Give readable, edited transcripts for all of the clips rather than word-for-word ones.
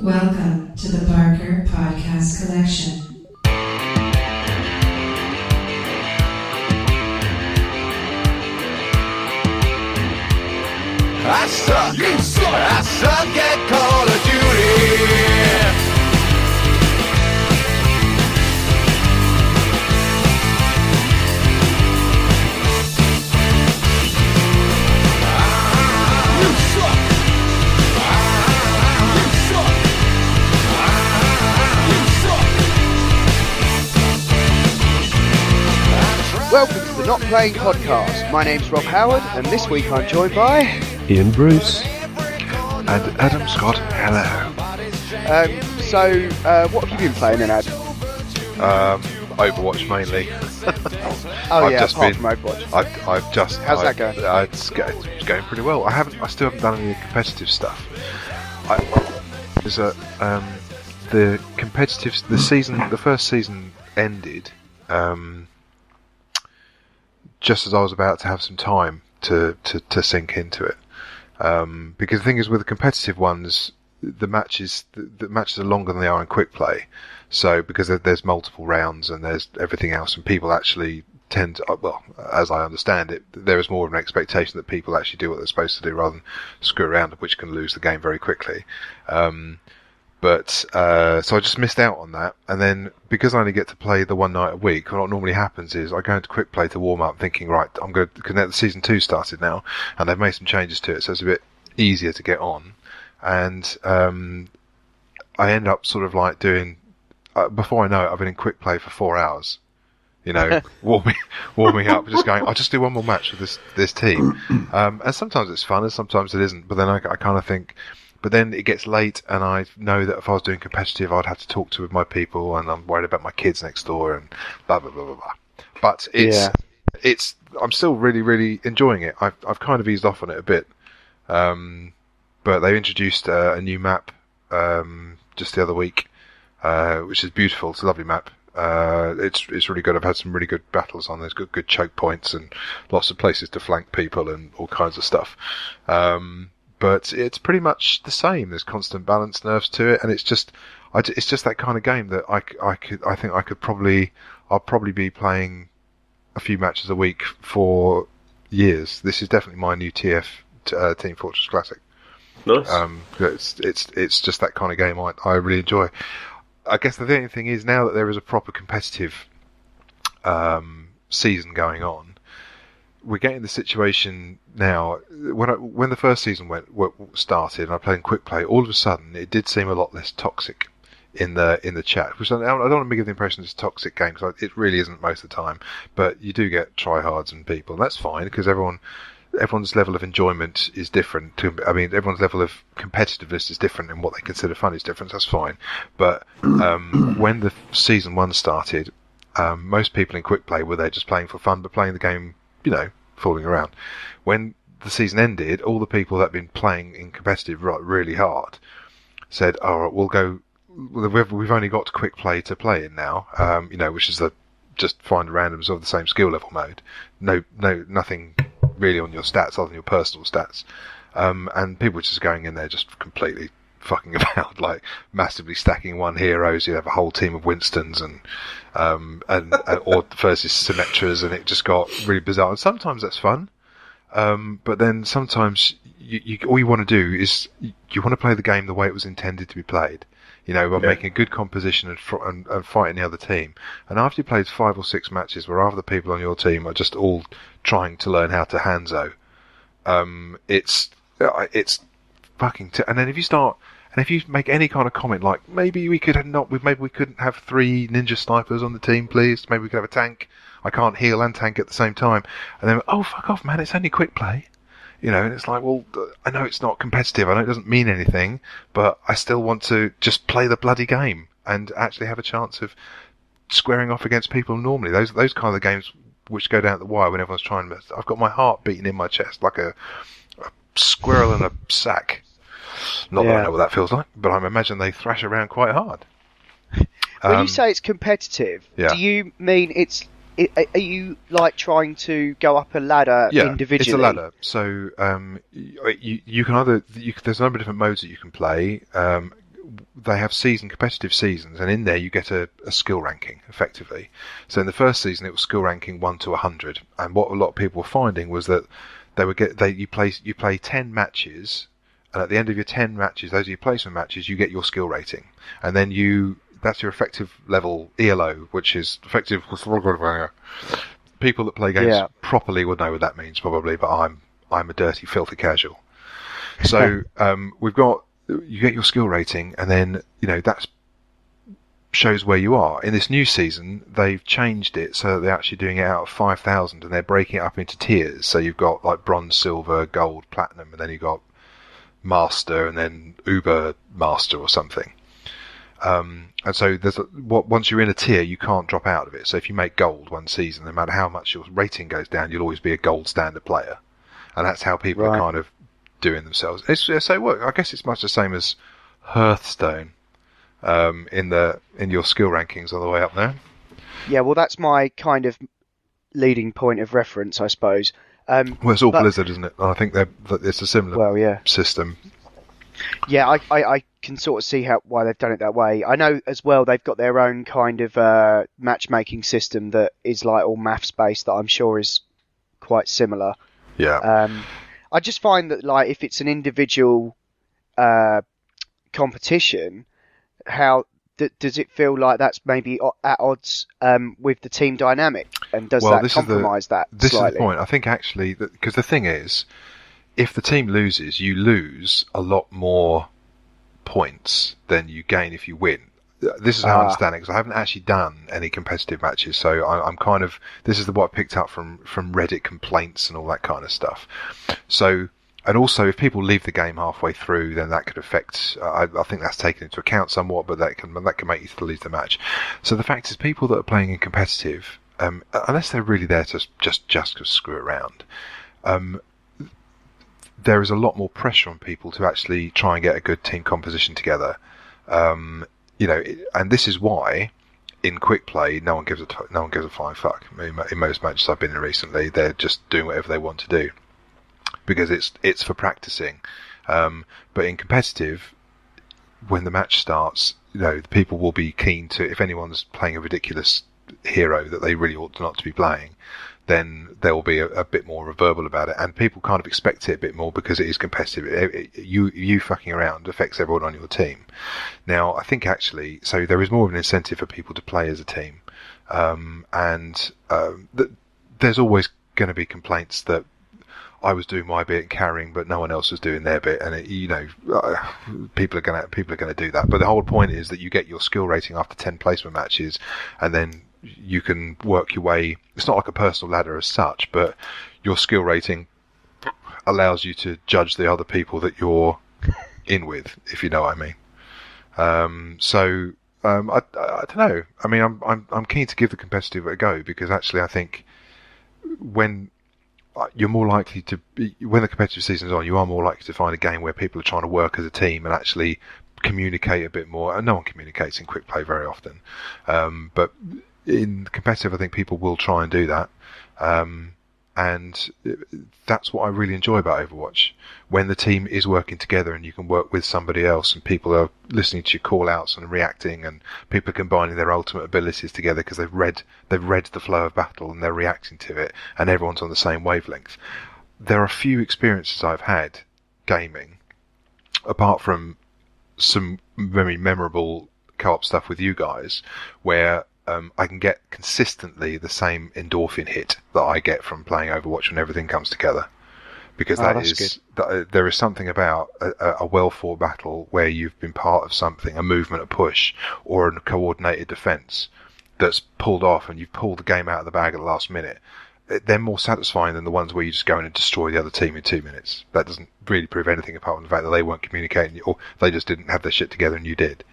Welcome to the Barker Podcast Collection. I suck, you suck, I suck at Call of Duty. You suck. You suck. You suck. Welcome to the Not Playing Podcast. My name's Rob Howard, and this week I'm joined by Ian Bruce and Adam Scott. Hello. What have you been playing then, Adam? Overwatch mainly. Apart from Overwatch. I've just. How's that going? It's going pretty well. I still haven't done any competitive stuff. The first season ended just as I was about to have some time to sink into it. Because the thing is, with the competitive ones, the matches are longer than they are in quick play. So because there's multiple rounds and there's everything else, and people actually tend to, well, as I understand it, there is more of an expectation that people actually do what they're supposed to do rather than screw around, which can lose the game very quickly. So I just missed out on that, and then because I only get to play the one night a week, what normally happens is I go into quick play to warm up, thinking, right, I'm going to connect. The season 2 started now, and they've made some changes to it, so it's a bit easier to get on. And I end up sort of like doing. Before I know it, I've been in quick play for 4 hours. You know, warming up, just going. I'll just do one more match with this team, and sometimes it's fun, and sometimes it isn't. But then I kind of think. But then it gets late, and I know that if I was doing competitive, I'd have to talk to my people, and I'm worried about my kids next door, and blah blah blah blah blah. But I'm still really really enjoying it. I've kind of eased off on it a bit, but they introduced a new map just the other week, which is beautiful. It's a lovely map. It's really good. I've had some really good battles on. There's good choke points and lots of places to flank people and all kinds of stuff. But it's pretty much the same. There's constant balance nerfs to it, and it's just that kind of game that I'll probably be playing a few matches a week for years. This is definitely my new TF Team Fortress Classic. Nice. It's just that kind of game I really enjoy. I guess the only thing is, now that there is a proper competitive season going on, we're getting the situation now. When the first season started, and I played in quick play, all of a sudden it did seem a lot less toxic in the chat. Which I don't want to give the impression it's a toxic game, because it really isn't most of the time. But you do get tryhards and people, and that's fine, because everyone's level of enjoyment is different. Everyone's level of competitiveness is different, and what they consider fun is different. That's fine. But when the season 1 started, most people in quick play were there just playing for fun, but playing the game, fooling around. When the season ended, all the people that had been playing in competitive really hard said, "All right, we'll go. We've only got quick play to play in now, which is just find randoms of the same skill level mode. No, nothing really on your stats other than your personal stats. And people were just going in there just completely fucking about, like massively stacking one heroes. You have a whole team of Winstons and or versus Symmetras, and it just got really bizarre. And sometimes that's fun, but then sometimes all you want to do is you want to play the game the way it was intended to be played. By making a good composition and fighting the other team. And after you played 5 or 6 matches where half the people on your team are just all trying to learn how to Hanzo, it's fucking. And then if you make any kind of comment like, maybe we couldn't have 3 ninja snipers on the team, please. Maybe we could have a tank. I can't heal and tank at the same time. And then, oh, fuck off, man! It's only quick play. And it's like, well, I know it's not competitive, I know it doesn't mean anything, but I still want to just play the bloody game and actually have a chance of squaring off against people normally. Those kind of games which go down the wire when everyone's trying. I've got my heart beating in my chest like a squirrel in a sack. Not that I know what that feels like, but I imagine they thrash around quite hard. When you say it's competitive, yeah. Do you mean are you like trying to go up a ladder individually? It's a ladder. So you can there's a number of different modes that you can play. they have competitive seasons, and in there you get a skill ranking effectively. So in the first season it was skill ranking 1 to 100, and what a lot of people were finding was that you play 10 matches, and at the end of your 10 matches, those are your placement matches, you get your skill rating, and then that's your effective level ELO, which is effective. People that play games properly would know what that means probably, but I'm a dirty, filthy casual. So you get your skill rating, and then that shows where you are. In this new season, they've changed it so that they're actually doing it out of 5,000, and they're breaking it up into tiers. So you've got like bronze, silver, gold, platinum, and then you've got master, and then uber master or something. And so once you're in a tier, you can't drop out of it. So if you make gold one season, no matter how much your rating goes down, you'll always be a gold standard player. And that's how people are kind of doing themselves. I guess it's much the same as Hearthstone in your skill rankings on the way up there. Yeah, well, that's my kind of leading point of reference, I suppose. Well, it's all Blizzard, isn't it? I think it's a similar system. Yeah, I can sort of see why they've done it that way. I know as well they've got their own kind of matchmaking system that is like all maths based, that I'm sure is quite similar. Yeah. I just find that like if it's an individual competition, how does it feel like that's maybe at odds with the team dynamic, and does that compromise that slightly? This is the point. I think actually, because the thing is, if the team loses, you lose a lot more points than you gain if you win. This is how I understand it, because I haven't actually done any competitive matches, so I'm kind of, this is what I picked up from Reddit complaints and all that kind of stuff. So, and also if people leave the game halfway through, then that could affect, I think that's taken into account somewhat, but that can make you still lose the match. So the fact is, people that are playing in competitive, unless they're really there to just screw around, there is a lot more pressure on people to actually try and get a good team composition together. And this is why in quick play no one gives a flying fuck. In most matches I've been in recently, they're just doing whatever they want to do because it's for practicing. But in competitive, when the match starts, the people will be keen to, if anyone's playing a ridiculous hero that they really ought not to be playing, then there will be a bit more verbal about it, and people kind of expect it a bit more because it is competitive. You fucking around affects everyone on your team. Now, I think actually, so there is more of an incentive for people to play as a team, and there's always going to be complaints that I was doing my bit carrying, but no one else was doing their bit, and people are going to do that. But the whole point is that you get your skill rating after 10 placement matches, and then you can work your way. It's not like a personal ladder as such, but your skill rating allows you to judge the other people that you're in with, if you know what I mean. I don't know. I mean, I'm keen to give the competitive a go, because actually I think when you're more likely to be, when the competitive season's on, you are more likely to find a game where people are trying to work as a team and actually communicate a bit more. And no one communicates in quick play very often, but in competitive, I think people will try and do that. And that's what I really enjoy about Overwatch, when the team is working together and you can work with somebody else and people are listening to your call outs and reacting, and people are combining their ultimate abilities together because they've read the flow of battle and they're reacting to it, and everyone's on the same wavelength. There are few experiences I've had gaming, apart from some very memorable co-op stuff with you guys, where I can get consistently the same endorphin hit that I get from playing Overwatch when everything comes together. Because there is something about a well-fought battle where you've been part of something, a movement, a push, or a coordinated defence that's pulled off, and you've pulled the game out of the bag at the last minute. They're more satisfying than the ones where you just go in and destroy the other team in 2 minutes. That doesn't really prove anything apart from the fact that they weren't communicating, or they just didn't have their shit together and you did.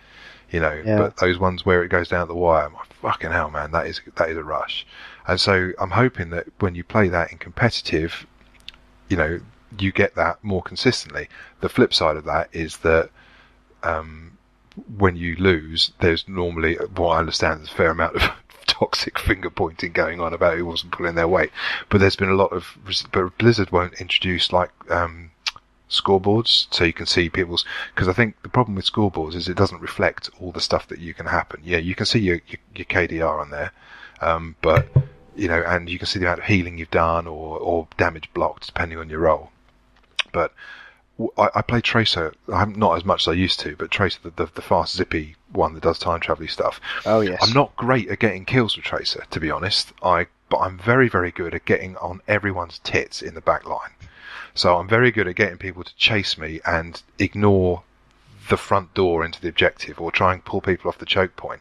But those ones where it goes down to the wire, I'm like, fucking hell, man, that is a rush. And so I'm hoping that when you play that in competitive, you get that more consistently. The flip side of that is that when you lose, there's normally, what I understand, there's a fair amount of toxic finger pointing going on about who wasn't pulling their weight. But there's been a lot of, but Blizzard won't introduce like scoreboards, so you can see people's. Because I think the problem with scoreboards is it doesn't reflect all the stuff that you can happen. Yeah, you can see your KDR on there, but and you can see the amount of healing you've done or damage blocked depending on your role. But I play Tracer. I'm not as much as I used to, but Tracer, the fast, zippy one that does time travel stuff. Oh yes. I'm not great at getting kills with Tracer, to be honest. But I'm very, very good at getting on everyone's tits in the back line. So I'm very good at getting people to chase me and ignore the front door into the objective, or try and pull people off the choke point.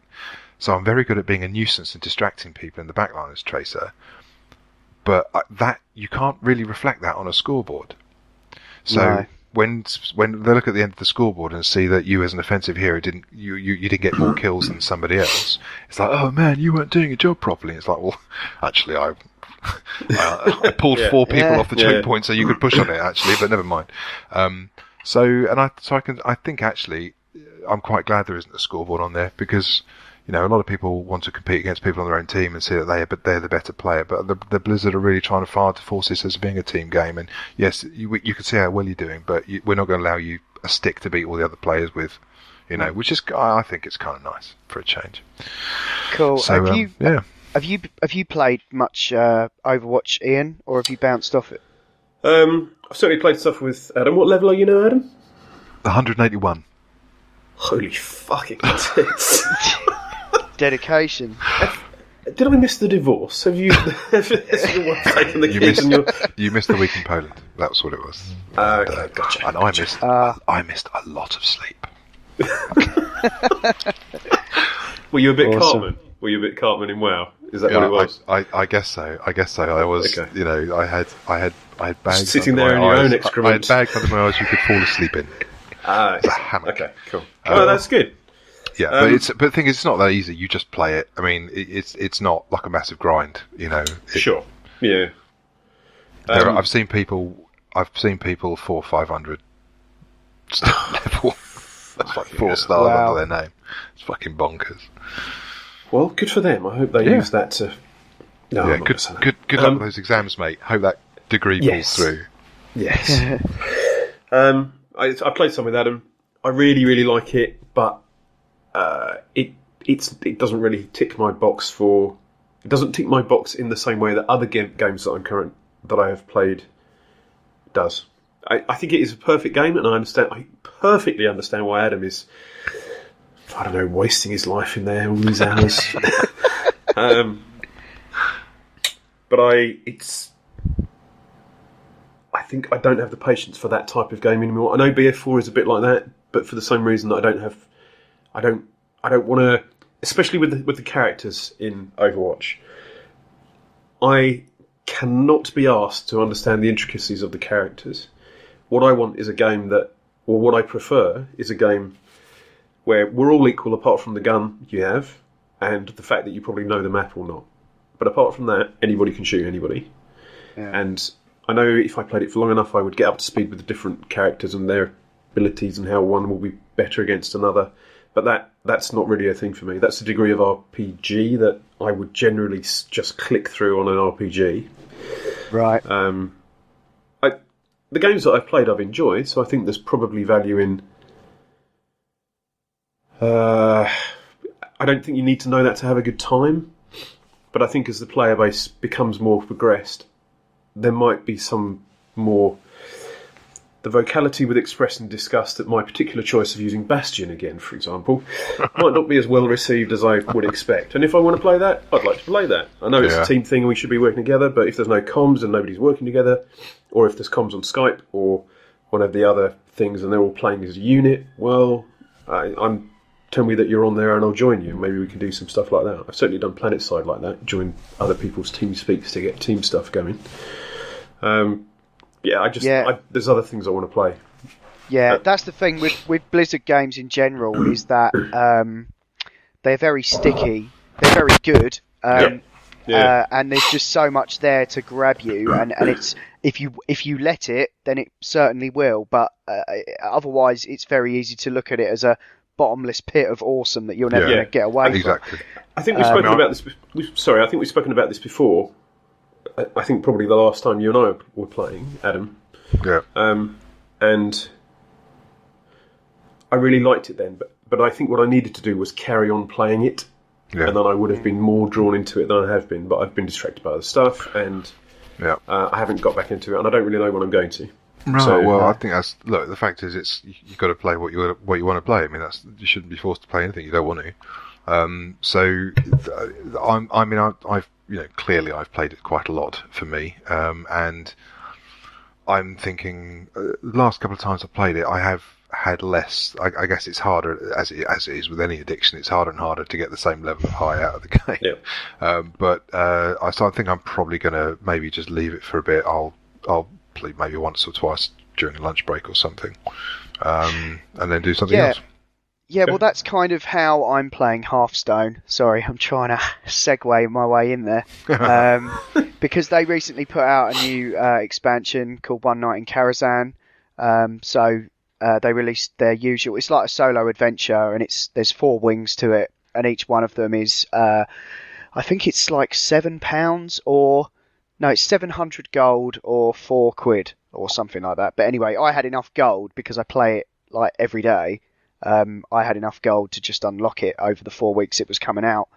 So I'm very good at being a nuisance and distracting people in the back line as Tracer. But that you can't really reflect that on a scoreboard. So. No. When they look at the end of the scoreboard and see that you as an offensive hero didn't get more kills than somebody else, it's like, oh man, you weren't doing your job properly. It's like, well, actually I pulled 4 people off the choke point so you could push on it actually, but never mind. I think actually I'm quite glad there isn't a scoreboard on there, because a lot of people want to compete against people on their own team and see that they're the better player. But the Blizzard are really trying to force this as being a team game. And yes, you can see how well you're doing, but we're not going to allow you a stick to beat all the other players with, which is, I think it's kind of nice for a change. Cool. So, Have you played much Overwatch, Ian, or have you bounced off it? I've certainly played stuff with Adam. What level are you now, Adam? 181. Holy fucking tits. Dedication. Did I miss the divorce? Has your wife taken the kids? You missed the week in Poland. That's what it was. Okay, gotcha. And I missed a lot of sleep. Were you a bit Awesome. Cartman? Were you a bit Cartman in WoW? Is that what it was? I guess so. I was. Okay. I had bags Just sitting under there my in your eyes. own excrement. I had bags under my eyes you could fall asleep in. Ah, It's a hammock. okay, cool. That's good. Yeah, but the thing is, it's not that easy. You just play it. I mean, it's not like a massive grind, Sure. Yeah. I've seen people 400 or 500 level. That's like 4 stars under their name. It's fucking bonkers. Well, good for them. I hope they use that to. No, I'm not gonna say that. Good luck with those exams, mate. Hope that degree pulls through. Yes. I played some with Adam. I really, really like it, but it doesn't really tick my box for. It doesn't tick my box in the same way that other games that I have played does. I think it is a perfect game, and I perfectly understand why Adam is, I don't know, wasting his life in there all these hours. But I think I don't have the patience for that type of game anymore. I know BF4 is a bit like that, but for the same reason that I don't want to, especially with the characters in Overwatch. I cannot be asked to understand the intricacies of the characters. What I want is a game what I prefer is a game where we're all equal apart from the gun you have and the fact that you probably know the map or not. But apart from that, anybody can shoot anybody. Yeah. And I know if I played it for long enough, I would get up to speed with the different characters and their abilities and how one will be better against another. But that's not really a thing for me. That's a degree of RPG that I would generally just click through on an RPG. Right. The games that I've played, I've enjoyed, so I think there's probably value in. I don't think you need to know that to have a good time, but I think as the player base becomes more progressed, there might be some more. The vocality with express and disgust at my particular choice of using Bastion again, for example, might not be as well received as I would expect. And if I want to play that, I'd like to play that. I know it's a team thing and we should be working together, but if there's no comms and nobody's working together, or if there's comms on Skype or one of the other things and they're all playing as a unit, well, tell me that you're on there and I'll join you. Maybe we can do some stuff like that. I've certainly done PlanetSide like that, join other people's team speaks to get team stuff going. There's other things I want to play. Yeah, that's the thing with Blizzard games in general is that they're very sticky. They're very good. And there's just so much there to grab you, and it's if you let it, then it certainly will. But otherwise, it's very easy to look at it as a bottomless pit of awesome that you're never going to get away exactly. from. I think we've spoken about this. I think we've spoken about this before. I think probably the last time you and I were playing, Adam. Yeah. and I really liked it then. But I think what I needed to do was carry on playing it, and then I would have been more drawn into it than I have been. But I've been distracted by other stuff, and I haven't got back into it, and I don't really know when I'm going to. Right. So, I think the fact is, you've got to play what you want to play. I mean, you shouldn't be forced to play anything you don't want to. I've clearly I've played it quite a lot for me, and I'm thinking the last couple of times I've played it, I have had less. I guess it's harder, as it is with any addiction. It's harder and harder to get the same level of high out of the game. Yeah. I think I'm probably going to maybe just leave it for a bit. I'll play maybe once or twice during a lunch break or something, and then do something else. Yeah, well, that's kind of how I'm playing Hearthstone. Sorry, I'm trying to segue my way in there. Because they recently put out a new expansion called One Night in Karazhan. They released their usual... It's like a solo adventure, and there's 4 wings to it, and each one of them is... I think it's like £7 or... No, it's 700 gold or £4 or something like that. But anyway, I had enough gold because I play it like every day. I had enough gold to just unlock it over the 4 weeks it was coming out.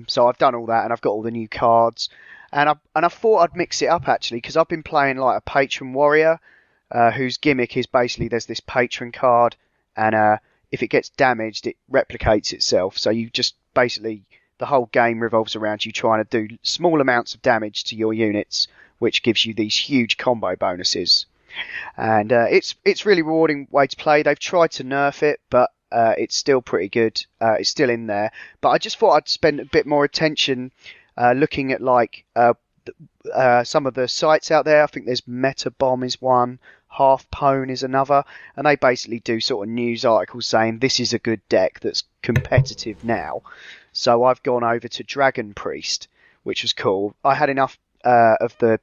So I've done all that, and I've got all the new cards. And I thought I'd mix it up, actually, because I've been playing like a patron warrior, whose gimmick is basically there's this patron card, and if it gets damaged, it replicates itself. So you just basically... The whole game revolves around you trying to do small amounts of damage to your units, which gives you these huge combo bonuses. And it's really rewarding way to play. They've tried to nerf it, but it's still pretty good. It's still in there. But I just thought I'd spend a bit more attention looking at like some of the sites out there. I think there's Metabomb is one, Half Pwn is another, and they basically do sort of news articles saying this is a good deck that's competitive now. So I've gone over to Dragon Priest, which was cool. I had enough of the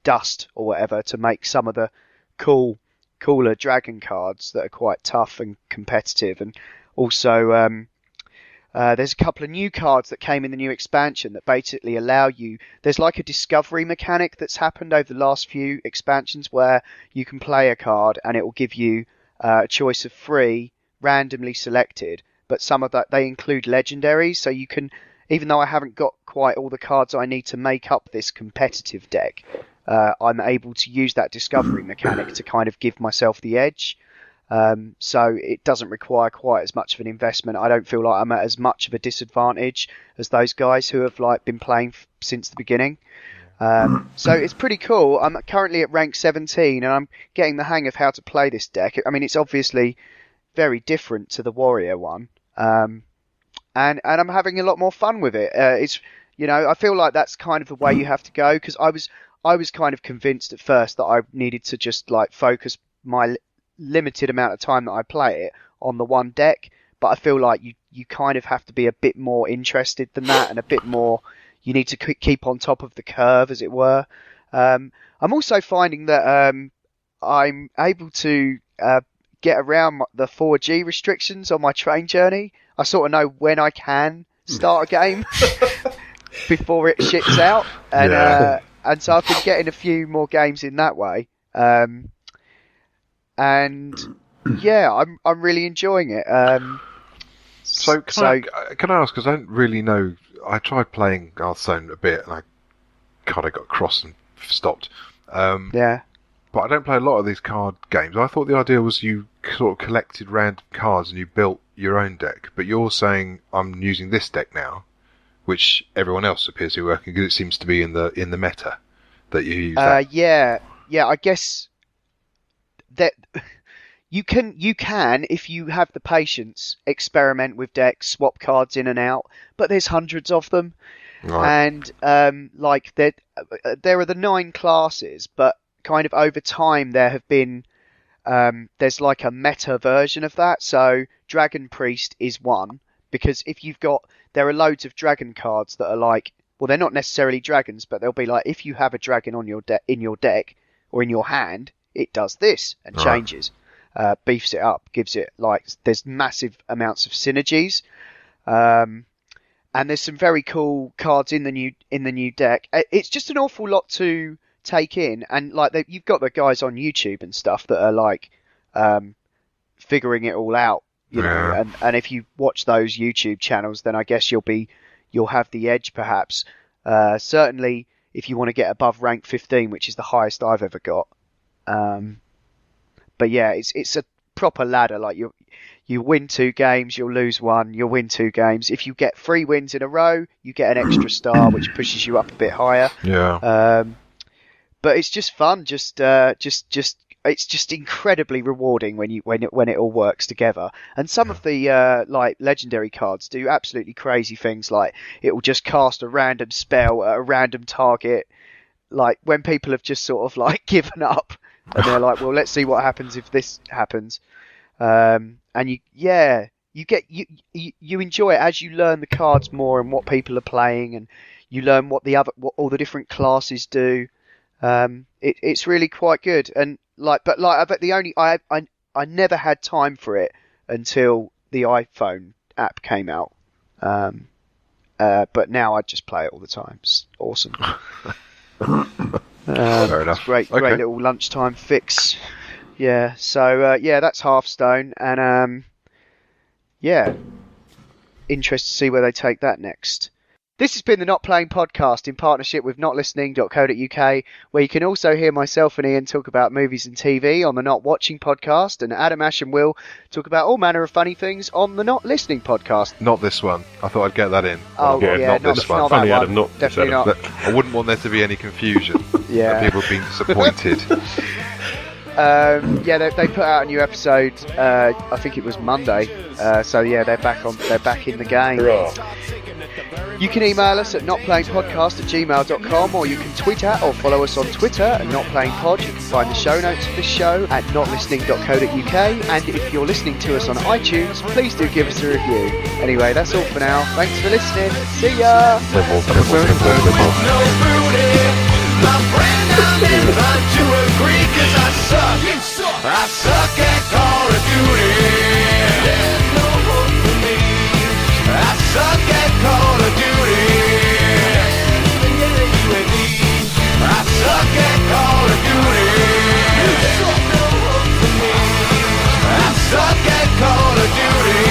dust or whatever to make some of the cooler dragon cards that are quite tough and competitive. And also there's a couple of new cards that came in the new expansion that basically allow you... There's like a discovery mechanic that's happened over the last few expansions where you can play a card and it will give you a choice of 3 randomly selected. But some of that, they include legendaries, so you can, even though I haven't got quite all the cards I need to make up this competitive deck, I'm able to use that discovery mechanic to kind of give myself the edge. So it doesn't require quite as much of an investment. I don't feel like I'm at as much of a disadvantage as those guys who have like been playing since the beginning. So it's pretty cool. I'm currently at rank 17, and I'm getting the hang of how to play this deck. I mean, it's obviously very different to the warrior one. And I'm having a lot more fun with it. It's, I feel like that's kind of the way you have to go, because I was kind of convinced at first that I needed to just like focus my limited amount of time that I play it on the one deck, but I feel like you kind of have to be a bit more interested than that, and a bit more, you need to keep on top of the curve, as it were. I'm also finding that I'm able to get around the 4G restrictions on my train journey. I sort of know when I can start a game before it shits out, and so I've been getting a few more games in that way. And yeah, I'm really enjoying it. So can I ask, because I don't really know, I tried playing Hearthstone a bit and I kind of got cross and stopped. But I don't play a lot of these card games. I thought the idea was you sort of collected random cards and you built your own deck. But you're saying I'm using this deck now, which everyone else appears to be working, because it seems to be in the meta that you use that. Yeah, I guess that you can, if you have the patience, experiment with decks, swap cards in and out. But there's hundreds of them, right. And like there are the 9 classes, but kind of over time there have been there's like a meta version of that. So Dragon Priest is one, because there are loads of dragon cards that are like, well, they're not necessarily dragons, but they'll be like, if you have a dragon on your in your deck or in your hand, it does this and changes, beefs it up, gives it like, there's massive amounts of synergies, and there's some very cool cards in the new deck. It's just an awful lot to take in, and like you've got the guys on YouTube and stuff that are like figuring it all out, you know, and if you watch those YouTube channels, then I guess you'll have the edge perhaps. Certainly, if you want to get above rank 15, which is the highest I've ever got. But yeah, it's a proper ladder. Like you win 2 games, you'll lose 1. You'll win 2 games. If you get 3 wins in a row, you get an extra star, which pushes you up a bit higher. Yeah. But it's just fun. Just it's just incredibly rewarding when it all works together. And some of the like legendary cards do absolutely crazy things. Like it will just cast a random spell at a random target. Like when people have just sort of like given up, and they're like, well, let's see what happens if this happens. And you enjoy it as you learn the cards more and what people are playing, and you learn what all the different classes do. It's really quite good. And I never had time for it until the iPhone app came out. But now I just play it all the time. It's awesome. Fair enough. It's great little lunchtime fix. Yeah. So that's Hearthstone, and interested to see where they take that next. This has been the Not Playing Podcast in partnership with notlistening.co.uk, where you can also hear myself and Ian talk about movies and TV on the Not Watching Podcast, and Adam, Ash and Will talk about all manner of funny things on the Not Listening Podcast. Not this one. I thought I'd get that in. Oh, yeah, not this one. Not Funny, that Adam, one. not Definitely Adam. not. I wouldn't want there to be any confusion. Yeah. People being disappointed. They put out a new episode. I think it was Monday. So yeah, they're back in the game. Hurrah. You can email us at notplayingpodcast@gmail.com, or you can tweet at or follow us on Twitter at notplayingpod. You can find the show notes for this show at notlistening.co.uk, and if you're listening to us on iTunes, please do give us a review. Anyway, that's all for now. Thanks for listening. See ya. No booty, my friend, I'm inclined to agree, 'cause I suck at Call of Duty. There's no hope for me. I suck at Call of Duty. I suck at Call of Duty. There's no hope for me. I suck at Call of Duty.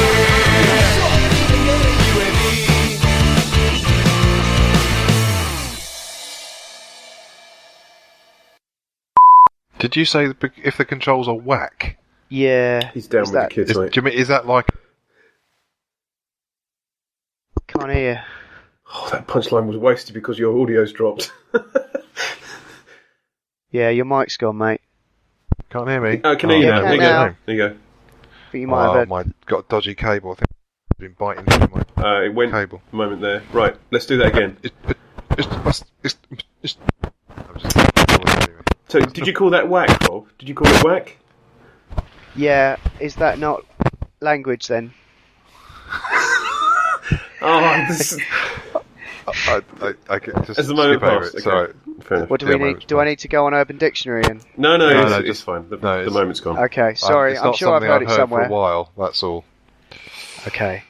Did you say if the controls are whack? Yeah. He's down with the kids, mate. Jimmy, is that like... Can't hear. Oh, that punchline was wasted because your audio's dropped. Yeah, your mic's gone, mate. Can't hear me? I can hear you now. There you now. go. There you go. But you might have Got a dodgy cable. I think it's been biting through my It went cable. a moment there. Right, let's do that again. So, did you call that whack, Bob? Did you call it whack? Yeah, is that not language then? Oh, this is... I can just As the moment skip over passed, it. okay. Sorry. Fair enough. What do we need? Do I need to go on Urban Dictionary and? No, it's just fine. The it's- moment's gone. Okay, sorry. It's I'm not sure I've something heard I've it somewhere. for a while. That's all. Okay.